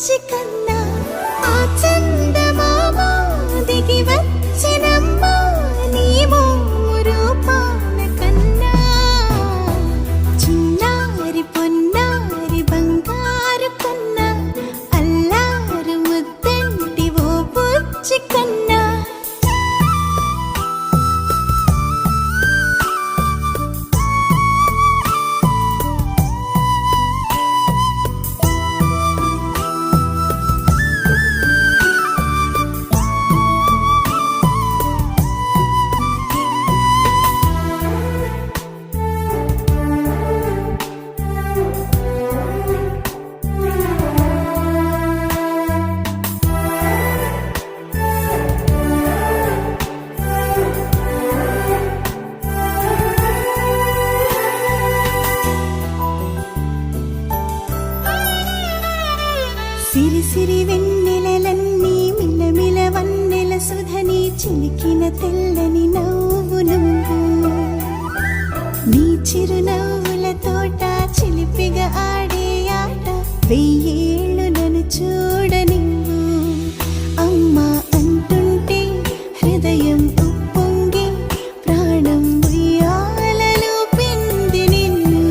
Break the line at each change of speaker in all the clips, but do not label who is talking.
బుచ్చి కన్నా ఆ చందమామ దిగి వచ్చినమ్మా నీ మోము రూపాల కన్నా చిన్నారి పొన్నారి బంగారు కన్నా అల్లారు ముద్దంటి ఓ బుచ్చి కన్నా సిరి సిరి వెన్నెలలన్నీ మిలమిల వన్నెల సుధని చిలికిన తెల్లని నవ్వు నువ్వు నీ చిరునవ్వుల తోట చిలిపిగా ఆడే ఆట వెయ్యేళ్ళు నన్ను చూడనివ్వు అమ్మా అంటుంటే హృదయం ఉప్పొంగి ప్రాణం ఉయ్యాలలో పిండి నిన్ను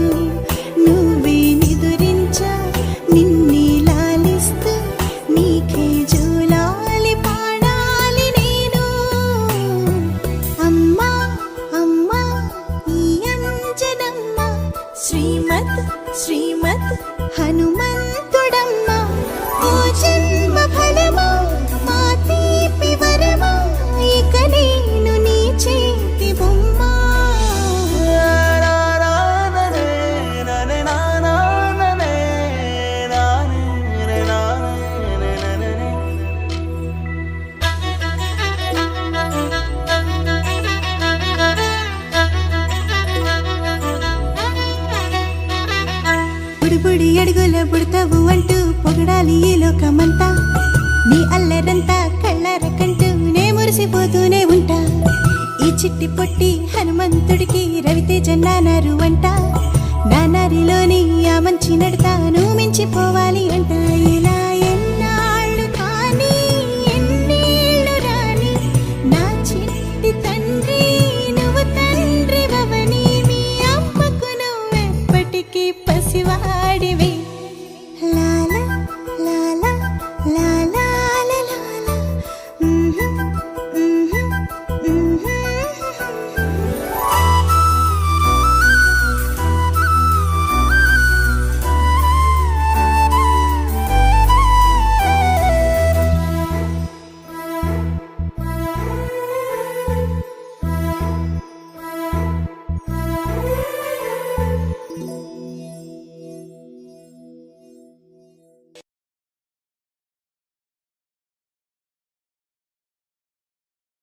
నువ్వే నిదురించా నిన్నే నీకే జూలాలి పాడాలి నేను అమ్మా అమ్మా ఈ అంజనమ్మ శ్రీమత్ శ్రీమత్ హనుమంతుడమ్మ ఓ జన్మ ఫలమా మా తీపి వరమా ఇక నేను నీ చేతి బొమ్మ బుడి అడుగుల బుడతావు అంటూ పొగడాలి ఈ లోకమంతా నీ అల్లరంతా కళ్ళారకంటూ నే మురిసిపోతూనే ఉంటా ఈ చిట్టి పొట్టి హనుమంతుడికి రవితేజ నానారు అంట నానారిలోని ఆ మంచిన